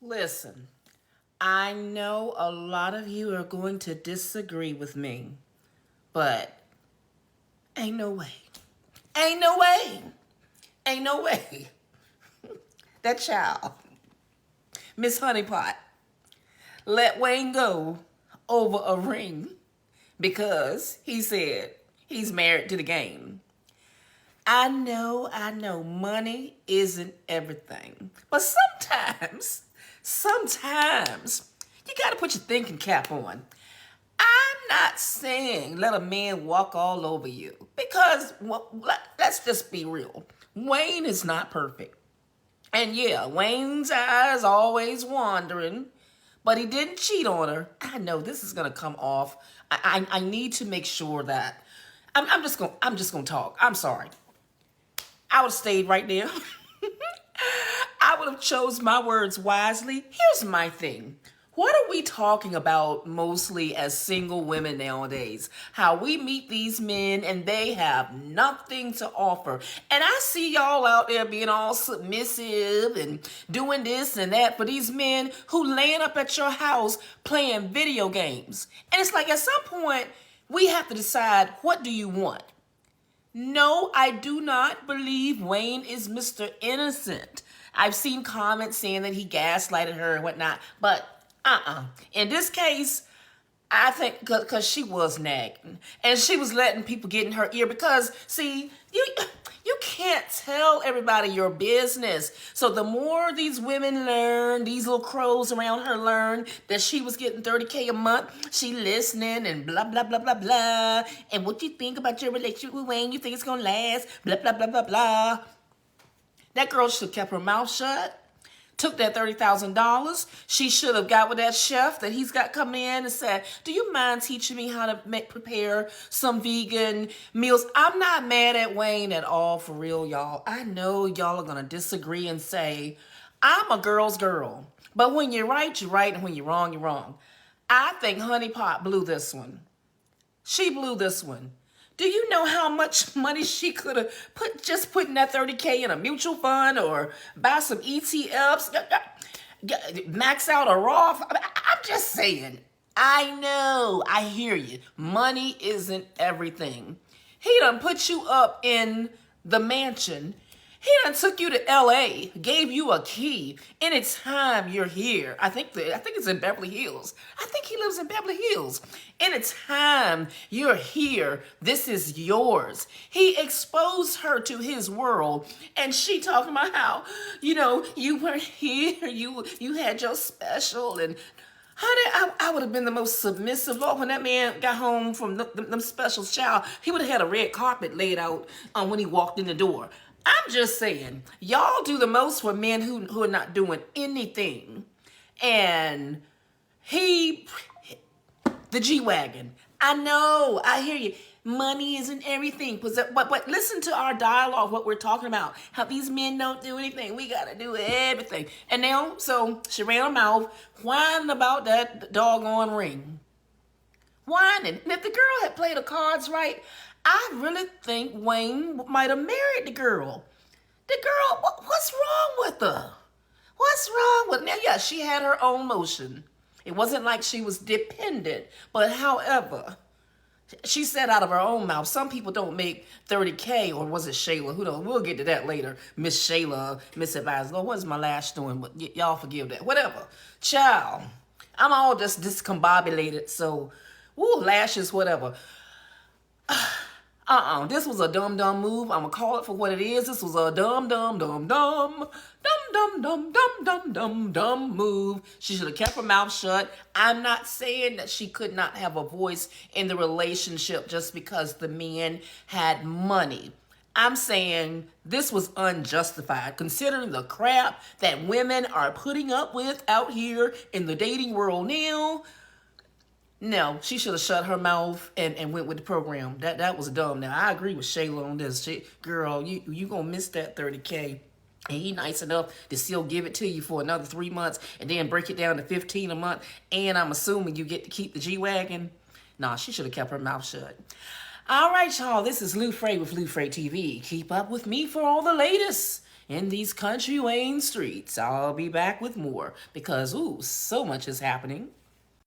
Listen, I know a lot of you are going to disagree with me, but ain't no way. Ain't no way. Ain't no way. That child, Miss Honeypot, let Wayne go over a ring because he said he's married to the game. I know, money isn't everything. But sometimes, you gotta put your thinking cap on. I'm not saying let a man walk all over you because let's just be real. Wayne is not perfect. And yeah, Wayne's eyes always wandering, but he didn't cheat on her. I know this is gonna come off. I need to make sure that I'm just gonna talk. I'm sorry. I would have stayed right there. I would have chose my words wisely. Here's my thing. What are we talking about mostly as single women nowadays? How we meet these men and they have nothing to offer. And I see y'all out there being all submissive and doing this and that for these men who laying up at your house playing video games. And it's like at some point, we have to decide, what do you want? No, I do not believe Wayne is Mr. Innocent. I've seen comments saying that he gaslighted her and whatnot, but in this case, I think because she was nagging and she was letting people get in her ear because, see, you can't tell everybody your business. So the more these women learn, these little crows around her learn that she was getting 30K a month, she listening and blah, blah, blah, blah, blah. And what you think about your relationship with Wayne, you think it's going to last, blah, blah, blah, blah, blah. That girl should have kept her mouth shut. Took that $30,000. She should have got with that chef that he's got coming in and said, do you mind teaching me how to prepare some vegan meals? I'm not mad at Wayne at all, for real, y'all. I know y'all are going to disagree and say, I'm a girl's girl. But when you're right, you're right. And when you're wrong, you're wrong. I think Honeypot blew this one. She blew this one. Do you know how much money she could have putting that 30K in a mutual fund or buy some ETFs, max out a Roth? I'm just saying. I know. I hear you. Money isn't everything. He done put you up in the mansion. He done took you to LA, gave you a key. Anytime you're here, I think it's in Beverly Hills. I think he lives in Beverly Hills. Anytime you're here, this is yours. He exposed her to his world, and she talking about how, you were here, you had your special, and honey, I would have been the most submissive. Lord, when that man got home from them specials, child, he would have had a red carpet laid out when he walked in the door. I'm just saying, y'all do the most for men who are not doing anything. And the G-Wagon. I know, I hear you. Money isn't everything. But listen to our dialogue, what we're talking about. How these men don't do anything. We got to do everything. And now, so she ran her mouth, whining about that doggone ring. Whining. And if the girl had played the cards right, I really think Wayne might have married the girl. The girl, what's wrong with her? What's wrong with her? Now, yeah, she had her own motion. It wasn't like she was dependent. But however, she said out of her own mouth, some people don't make 30K, or was it Shayla? Who knows? We'll get to that later. Miss Shayla, Miss Advisor. Lord, what is my last doing? But y'all forgive that. Whatever. Child, I'm all just discombobulated. So, lashes, whatever. This was a dumb move. I'm gonna call it for what it is. This was a dumb move. She should have kept her mouth shut. I'm not saying that she could not have a voice in the relationship just because the man had money. I'm saying this was unjustified considering the crap that women are putting up with out here in the dating world now. No, she should have shut her mouth and went with the program. That was dumb. Now, I agree with Shayla on this. Girl, you going to miss that 30K. And he nice enough to still give it to you for another 3 months and then break it down to 15 a month. And I'm assuming you get to keep the G-Wagon. Nah, she should have kept her mouth shut. All right, y'all. This is Lou Frey with Lou Frey TV. Keep up with me for all the latest in these country Wayne streets. I'll be back with more because, ooh, so much is happening.